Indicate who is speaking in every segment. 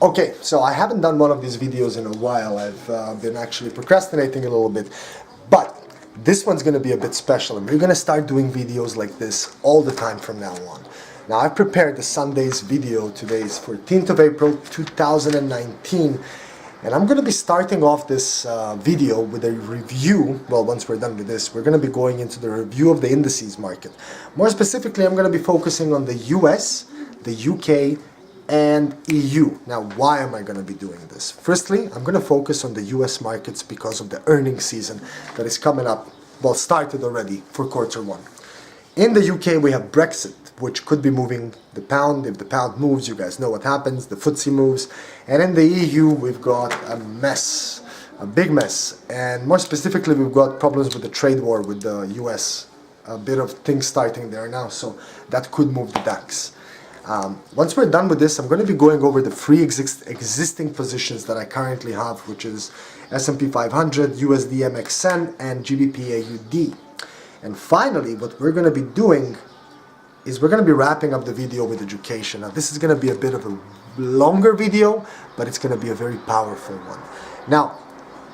Speaker 1: Okay, so I haven't done one of these videos in a while. I've been actually procrastinating a little bit, but this one's going to be a bit special, and we're going to start doing videos like this all the time from now on. Now, I've prepared the Sunday's video. Today is 14th of April 2019, and I'm going to be starting off this video with a review. Well, once we're done with this, we're going to be going into the review of the indices market. More specifically, I'm going to be focusing on the US, the UK, and EU. Now, why am I going to be doing this? Firstly, I'm going to focus on the US markets because of the earnings season that is coming up, well, started already for quarter one. In the UK, we have Brexit, which could be moving the pound. If the pound moves, you guys know what happens. The FTSE moves. And in the EU, we've got a mess, a big mess. And more specifically, we've got problems with the trade war with the US. A bit of things starting there now, so that could move the DAX. Once we're done with this, I'm going to be going over the free existing positions that I currently have, which is S&P 500, USDMXN, and GBPAUD. And finally, what we're going to be doing is we're going to be wrapping up the video with education. Now, this is going to be a bit of a longer video, but it's going to be a very powerful one. Now,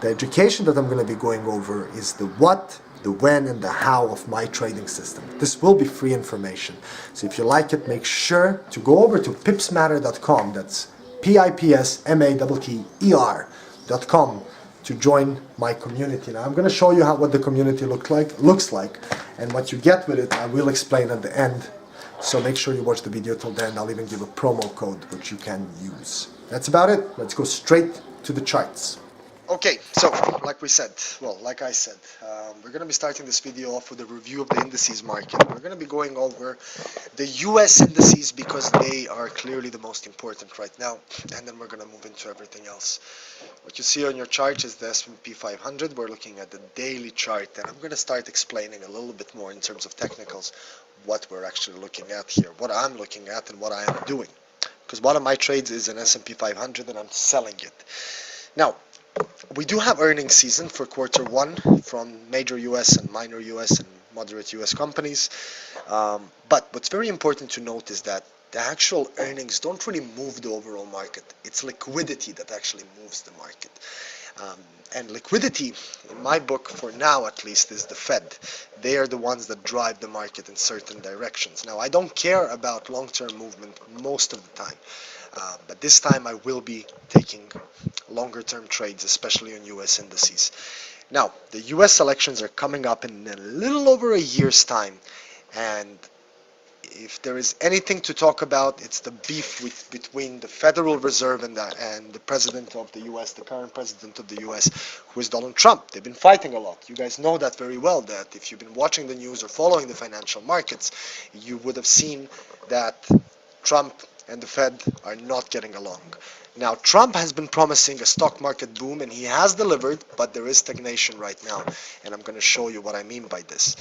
Speaker 1: the education that I'm going to be going over is the what, the when, and the how of my trading system. This will be free information. So if you like it, make sure to go over to PipsMatter.com. That's PIPSMATTER.com to join my community. Now I'm going to show you what the community looks like, and what you get with it I will explain at the end. So make sure you watch the video till the end. I'll even give a promo code which you can use. That's about it. Let's go straight to the charts. Okay, so like I said, we're going to be starting this video off with a review of the indices market. We're going to be going over the US indices because they are clearly the most important right now, and then we're going to move into everything else. What you see on your chart is the S&P 500. We're looking at the daily chart, and I'm going to start explaining a little bit more in terms of technicals what we're actually looking at here, what I'm looking at, and what I am doing. Because one of my trades is an S&P 500, and I'm selling it. Now, we do have earnings season for quarter one from major US and minor US and moderate US companies. But what's very important to note is that the actual earnings don't really move the overall market. It's liquidity that actually moves the market. And liquidity, in my book, for now at least, is the Fed. They are the ones that drive the market in certain directions. Now, I don't care about long-term movement most of the time. But this time I will be taking longer term trades, especially on US indices. Now, the US elections are coming up in a little over a year's time, and if there is anything to talk about, it's the beef between the Federal Reserve and the President of the US, the current President of the US, who is Donald Trump. They've been fighting a lot. You guys know that very well, that if you've been watching the news or following the financial markets, you would have seen that Trump and the Fed are not getting along. Now, Trump has been promising a stock market boom, and he has delivered, but there is stagnation right now, and I'm going to show you what I mean by this.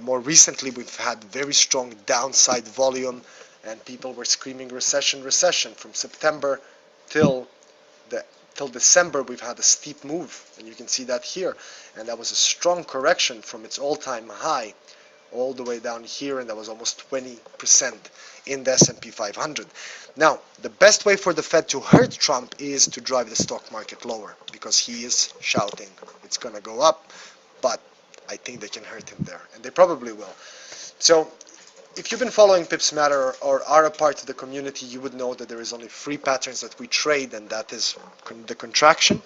Speaker 1: More recently, we've had very strong downside volume, and people were screaming recession, recession. From September till December, we've had a steep move, and you can see that here, and that was a strong correction from its all-time high all the way down here, and that was almost 20% in the S&P 500. Now, the best way for the Fed to hurt Trump is to drive the stock market lower, because he is shouting it's going to go up, but I think they can hurt him there, and they probably will. So, if you've been following PipsMatter or are a part of the community, you would know that there is only three patterns that we trade, and that is the contraction.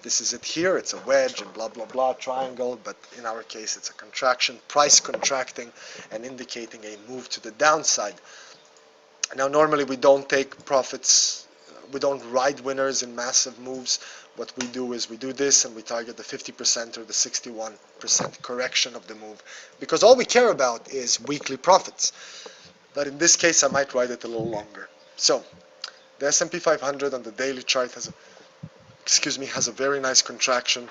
Speaker 1: This is it here. It's a wedge and blah, blah, blah, triangle, but in our case, it's a contraction, price contracting and indicating a move to the downside. Now, normally we don't take profits. We don't ride winners in massive moves. What we do is we do this and we target the 50% or the 61% correction of the move, because all we care about is weekly profits. But in this case, I might ride it a little longer. So the S&P 500 on the daily chart has a very nice contraction,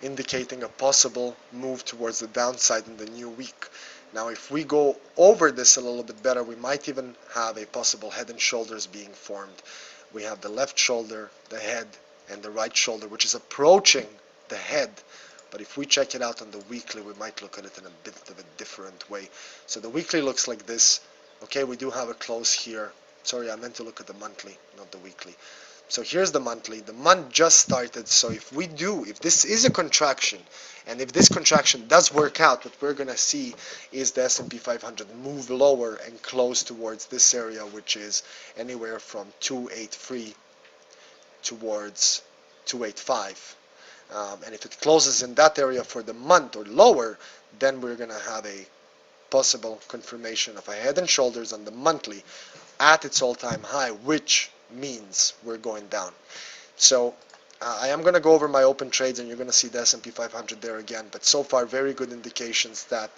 Speaker 1: indicating a possible move towards the downside in the new week. Now, if we go over this a little bit better, we might even have a possible head and shoulders being formed. We have the left shoulder, the head, and the right shoulder, which is approaching the head. But if we check it out on the weekly, we might look at it in a bit of a different way. So the weekly looks like this. Okay, we do have a close here. Sorry, I meant to look at the monthly, not the weekly. So here's the monthly. The month just started. So if this is a contraction, and if this contraction does work out, what we're going to see is the S&P 500 move lower and close towards this area, which is anywhere from 283 towards 285. And if it closes in that area for the month or lower, then we're going to have a possible confirmation of a head and shoulders on the monthly at its all-time high, which means we're going down. So I am going to go over my open trades, and you're going to see the S&P 500 there again, but so far very good indications that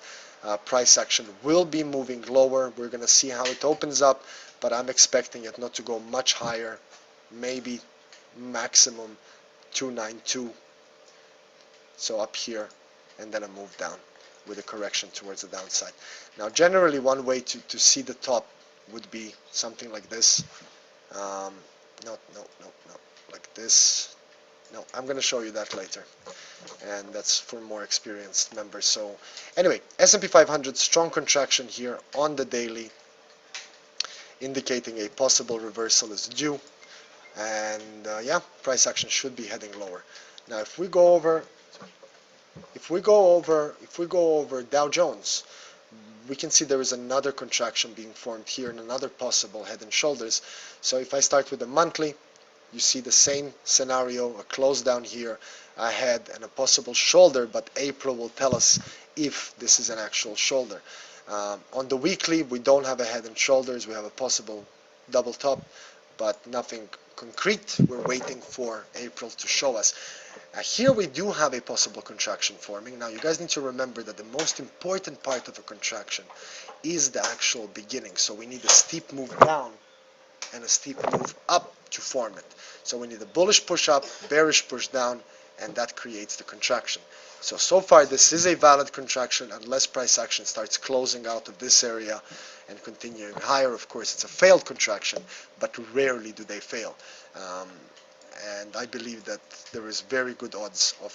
Speaker 1: price action will be moving lower. We're going to see how it opens up, but I'm expecting it not to go much higher, maybe maximum 292, so up here, and then a move down with a correction towards the downside. Now generally one way to see the top would be something like this. No, like this. No, I'm going to show you that later, and that's for more experienced members. So anyway, S&P 500 strong contraction here on the daily, indicating a possible reversal is due, and yeah, price action should be heading lower. Now if we go over Dow Jones, we can see there is another contraction being formed here and another possible head and shoulders. So if I start with the monthly, you see the same scenario, a close down here, a head and a possible shoulder, but April will tell us if this is an actual shoulder. On the weekly, we don't have a head and shoulders, we have a possible double top, but nothing concrete. We're waiting for April to show us. Here we do have a possible contraction forming. Now you guys need to remember that the most important part of a contraction is the actual beginning. So we need a steep move down and a steep move up to form it. So we need a bullish push up, bearish push down, and that creates the contraction. So far this is a valid contraction unless price action starts closing out of this area and continuing higher. Of course it's a failed contraction, but rarely do they fail. And I believe that there is very good odds of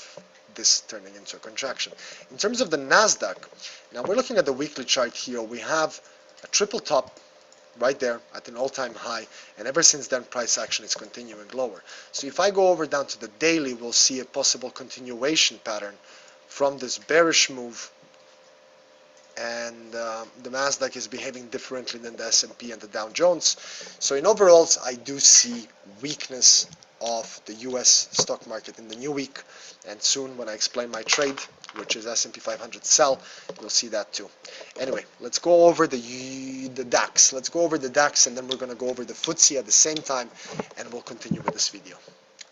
Speaker 1: this turning into a contraction. In terms of the NASDQ, now we're looking at the weekly chart here. We have a triple top right there at an all-time high, and ever since then price action is continuing lower. So if I go over down to the daily, we'll see a possible continuation pattern from this bearish move, and the NASDAQ is behaving differently than the S&P and the Dow Jones. So in overalls, I do see weakness of the US stock market in the new week, and soon when I explain my trade, which is S&P 500 sell, you'll see that too. Anyway, let's go over the DAX. Let's go over the DAX, and then we're going to go over the FTSE at the same time, and we'll continue with this video.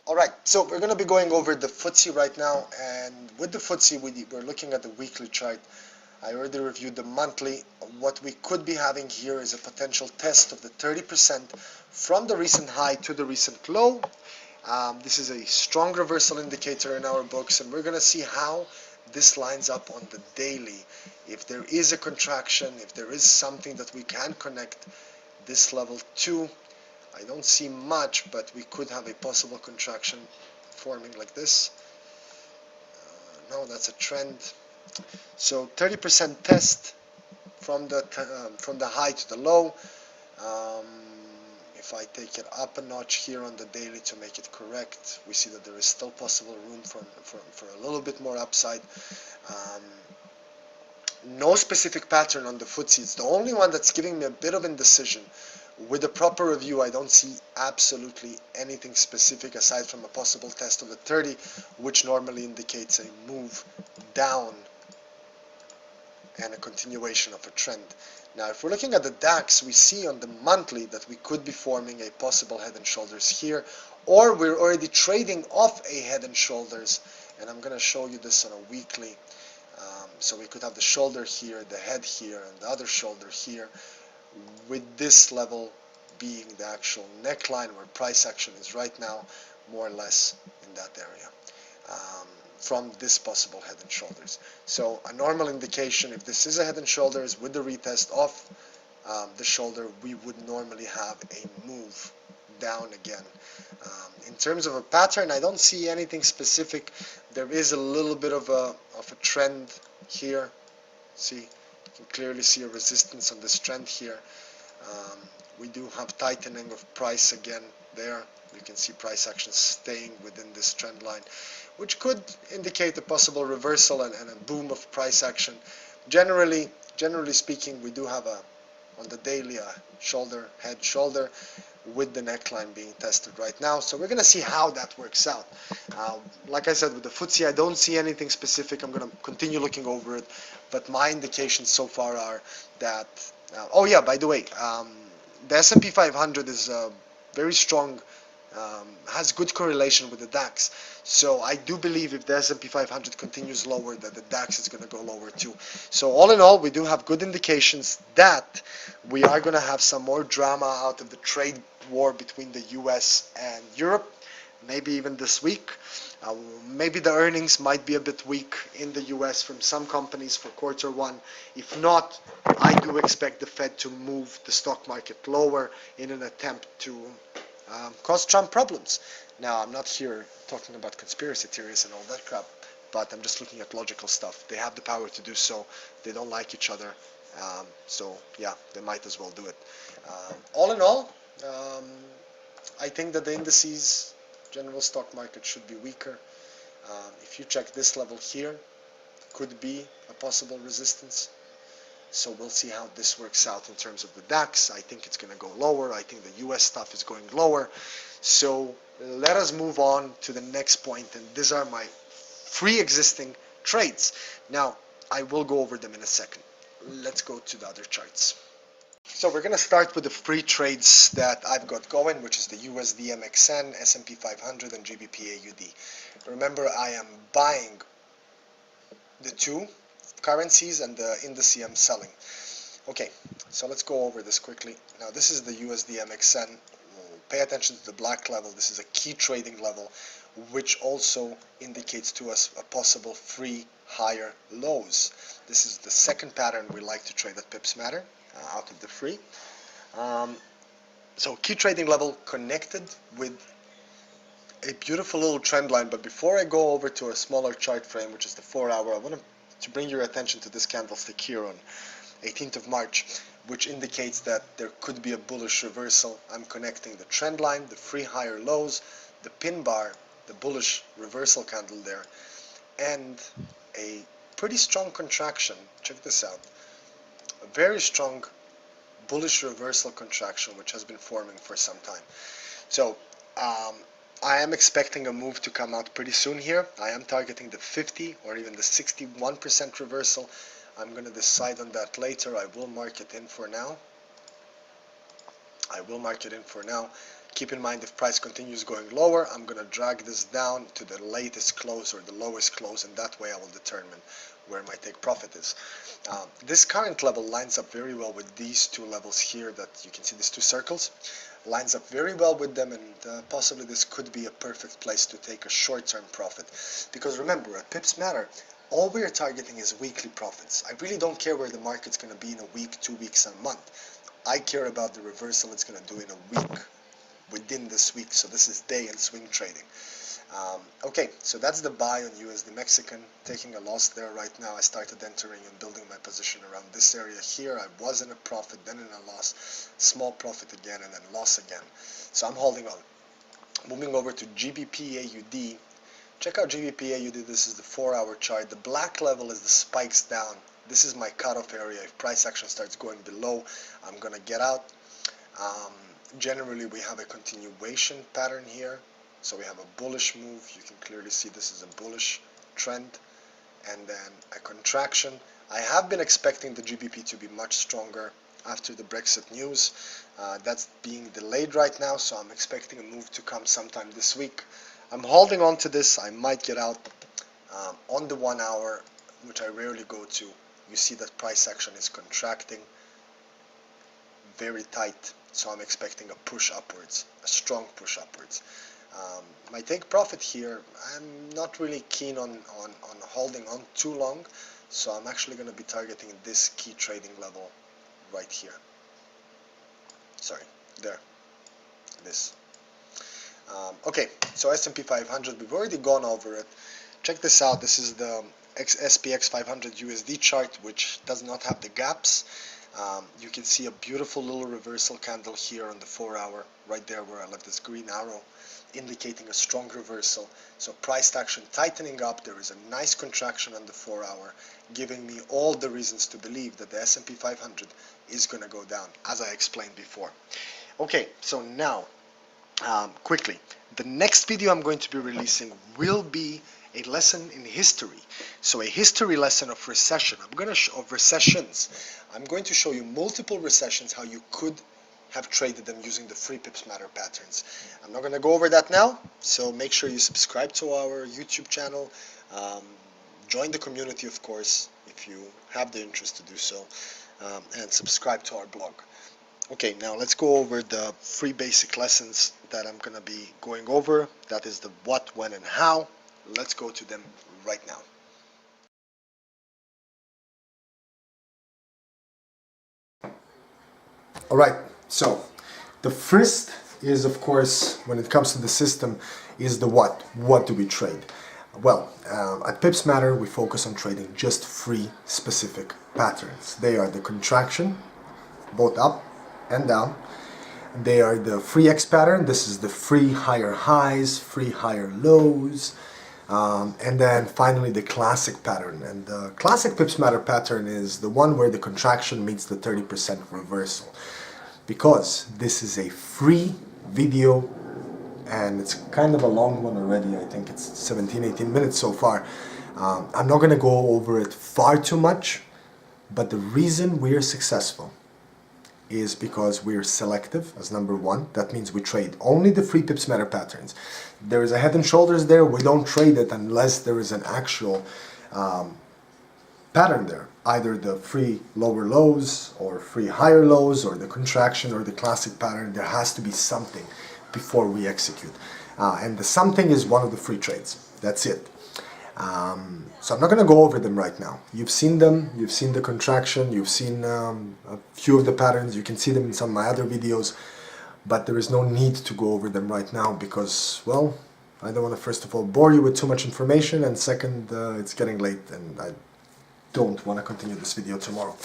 Speaker 1: Alright, so we're going to be going over the FTSE right now, and with the FTSE we're looking at the weekly chart. I already reviewed the monthly. What we could be having here is a potential test of the 30% from the recent high to the recent low. This is a strong reversal indicator in our books, and we're going to see how this lines up on the daily. If there is a contraction, if there is something that we can connect this level to, I don't see much, but we could have a possible contraction forming like this. No, that's a trend. So 30% test from the high to the low. If I take it up a notch here on the daily to make it correct, we see that there is still possible room for a little bit more upside. No specific pattern on the FTSE. It's the only one that's giving me a bit of indecision. With a proper review, I don't see absolutely anything specific aside from a possible test of the 30, which normally indicates a move down and a continuation of a trend. Now if we're looking at the DAX, we see on the monthly that we could be forming a possible head and shoulders here, or we're already trading off a head and shoulders, and I'm going to show you this on a weekly. So we could have the shoulder here, the head here, and the other shoulder here, with this level being the actual neckline where price action is right now, more or less in that area. From this possible head and shoulders. So a normal indication, if this is a head and shoulders with the retest of the shoulder, we would normally have a move down again. In terms of a pattern, I don't see anything specific. There is a little bit of a trend here. See, you can clearly see a resistance on this trend here. we do have tightening of price again there. You can see price action staying within this trend line, which could indicate a possible reversal and a boom of price action. Generally speaking, we do have on the daily shoulder, head, shoulder, with the neckline being tested right now. So we're going to see how that works out. Like I said, with the FTSE, I don't see anything specific. I'm going to continue looking over it, but my indications so far are that oh yeah, by the way, the S&P 500 is very strong, has good correlation with the DAX. So I do believe if the S&P 500 continues lower, that the DAX is going to go lower too. So all in all, we do have good indications that we are going to have some more drama out of the trade war between the US and Europe, maybe even this week. Maybe the earnings might be a bit weak in the US from some companies for quarter one. If not, I do expect the Fed to move the stock market lower in an attempt to cause Trump problems. Now, I'm not here talking about conspiracy theories and all that crap, but I'm just looking at logical stuff. They have the power to do so. They don't like each other. So yeah, they might as well do it. All in all, I think that the indices, general stock market, should be weaker. If you check this level here, could be a possible resistance. So we'll see how this works out in terms of the DAX. I think it's going to go lower. I think the US stuff is going lower. So let us move on to the next point, and these are my free existing trades. Now, I will go over them in a second. Let's go to the other charts. So we're going to start with the free trades that I've got going, which is the USDMXN, S&P 500, and GBPAUD. Remember, I am buying the two currencies and the indices I'm selling. Okay, so let's go over this quickly. Now, this is the USDMXN. Pay attention to the black level. This is a key trading level, which also indicates to us a possible free higher lows. This is the second pattern we like to trade at PipsMatter out of the free. So key trading level connected with a beautiful little trend line. But before I go over to a smaller chart frame, which is the 4-hour, I want to bring your attention to this candlestick here on 18th of March, which indicates that there could be a bullish reversal. I'm connecting the trend line, the free higher lows, the pin bar, the bullish reversal candle there, and a pretty strong contraction. Check this out. A very strong bullish reversal contraction, which has been forming for some time. So I am expecting a move to come out pretty soon here. I am targeting the 50 or even the 61% reversal. I'm going to decide on that later. I will mark it in for now. Keep in mind, if price continues going lower, I'm going to drag this down to the latest close or the lowest close, and that way I will determine where my take profit is. This current level lines up very well with these two levels here that you can see, these two circles. Lines up very well with them, and possibly this could be a perfect place to take a short-term profit. Because remember, at PipsMatter, all we are targeting is weekly profits. I really don't care where the market's going to be in a week, 2 weeks, a month. I care about the reversal it's going to do in a week, within this week. So this is day and swing trading. Okay, so that's the buy on USD Mexican. Taking a loss there right now. I started entering and building my position around this area here. I was in a profit, then in a loss, small profit again, and then loss again. So I'm holding on. Moving over to GBPAUD. Check out GBPAUD. This is the 4-hour chart. The black level is the spikes down. This is my cutoff area. If price action starts going below, I'm gonna get out. Generally, we have a continuation pattern here. So we have a bullish move. You can clearly see this is a bullish trend, and then a contraction. I have been expecting the GBP to be much stronger after the Brexit news. That's being delayed right now, so I'm expecting a move to come sometime this week. I'm holding on to this. I might get out on the 1 hour, which I rarely go to. You see that price action is contracting very tight, so I'm expecting a push upwards, a strong push upwards. My take profit here, I'm not really keen on holding on too long, so I'm actually going to be targeting this key trading level right here. Sorry, there, this. Okay, so S&P 500, we've already gone over it. Check this out. This is the SPX 500 USD chart, which does not have the gaps. You can see a beautiful little reversal candle here on the 4-hour, right there where I left this green arrow, indicating a strong reversal. So price action tightening up. There is a nice contraction on the 4-hour, giving me all the reasons to believe that the S&P 500 is going to go down, as I explained before. Okay, so now, quickly, the next video I'm going to be releasing will be a lesson in history. So a history lesson of recession. Of recessions. I'm going to show you multiple recessions, how you could have traded them using the free PipsMatter patterns. I'm not going to go over that now, so make sure you subscribe to our YouTube channel. Join the community, of course, if you have the interest to do so, and subscribe to our blog. Okay, now let's go over the free basic lessons that I'm going to be going over. That is the what, when, and how. Let's go to them right now. All right, so the first is, of course, when it comes to the system, is the what. What do we trade? Well, at PipsMatter, we focus on trading just three specific patterns. They are the contraction, both up and down. They are the free X pattern. This is the free higher highs, free higher lows. And then finally the classic pattern. And the classic PipsMatter pattern is the one where the contraction meets the 30% reversal. Because this is a free video and it's kind of a long one already. I think it's 17-18 minutes so far. I'm not going to go over it far too much, but the reason we are successful is because we're selective as number one. That means we trade only the free PipsMatter patterns. There is a head and shoulders there. We don't trade it unless there is an actual pattern there. Either the free lower lows or free higher lows or the contraction or the classic pattern. There has to be something before we execute. And the something is one of the free trades. That's it. So I'm not going to go over them right now. You've seen them, you've seen the contraction, you've seen a few of the patterns, you can see them in some of my other videos, but there is no need to go over them right now because, well, I don't want to first of all bore you with too much information, and second, it's getting late and I don't want to continue this video tomorrow.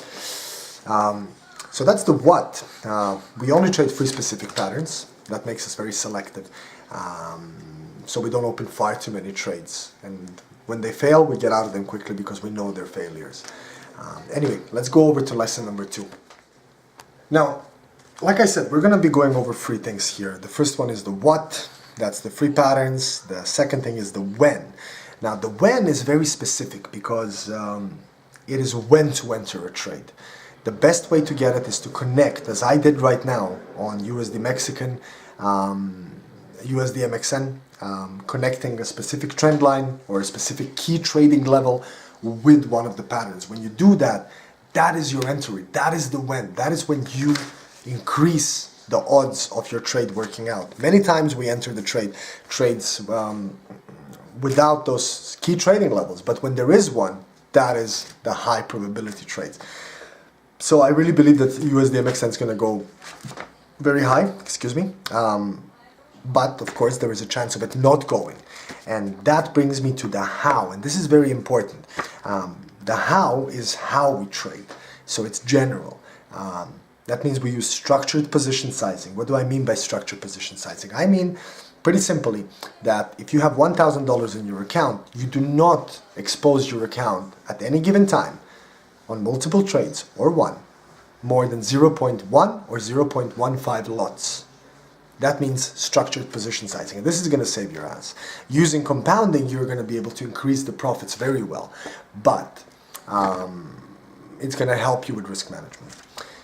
Speaker 1: So that's the what. We only trade three specific patterns. That makes us very selective. So we don't open far too many trades, and when they fail, we get out of them quickly because we know they're failures. Anyway, let's go over to lesson number 2. Now, like I said, we're going to be going over three things here. The first one is the what, that's the free patterns. The second thing is the when. Now, the when is very specific because it is when to enter a trade. The best way to get it is to connect, as I did right now on USD USDMXN, connecting a specific trend line or a specific key trading level with one of the patterns. When you do that, that is your entry. That is the when. That is when you increase the odds of your trade working out. Many times we enter the trades without those key trading levels, but when there is one, that is the high probability trades. So I really believe that USDMXN is going to go very high, excuse me. But of course there is a chance of it not going, and that brings me to the how, and this is very important. The how is how we trade, so it's general. That means we use structured position sizing. What do I mean by structured position sizing? I mean, pretty simply, that if you have $1,000 in your account, you do not expose your account at any given time on multiple trades or one more than 0.1 or 0.15 lots. That means structured position sizing, and this is going to save your ass. Using compounding, you're going to be able to increase the profits very well, but it's going to help you with risk management.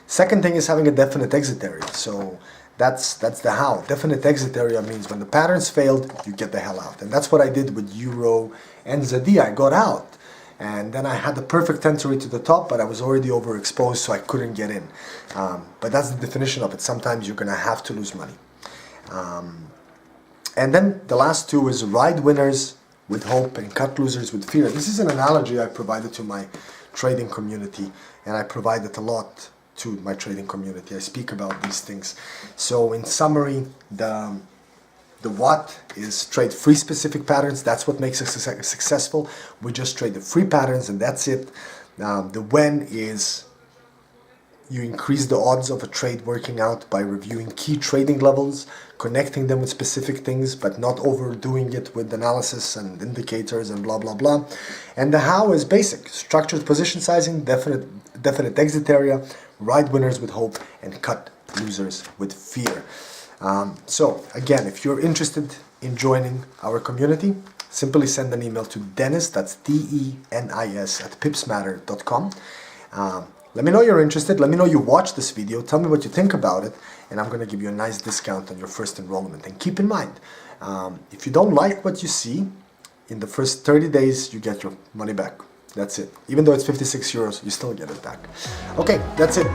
Speaker 1: Second thing is having a definite exit area. So that's the how. Definite exit area means when the patterns failed, you get the hell out, and that's what I did with Euro and ZD. I got out, and then I had the perfect entry to the top, but I was already overexposed, so I couldn't get in. But that's the definition of it. Sometimes you're going to have to lose money. And then the last two is ride winners with hope and cut losers with fear. This is an analogy I provided to my trading community, and I provide it a lot to my trading community. I speak about these things. So in summary, the what is trade free specific patterns. That's what makes us successful. We just trade the free patterns and that's it. The when is you increase the odds of a trade working out by reviewing key trading levels, connecting them with specific things, but not overdoing it with analysis and indicators and blah, blah, blah. And the how is basic: structured position sizing, definite exit area, ride winners with hope, and cut losers with fear. So again, if you're interested in joining our community, simply send an email to Dennis, that's DENIS, at PipsMatter.com. Let me know you're interested. Let me know you watched this video. Tell me what you think about it, and I'm going to give you a nice discount on your first enrollment. And keep in mind, if you don't like what you see, in the first 30 days, you get your money back. That's it. Even though it's 56 euros, you still get it back. Okay, that's it.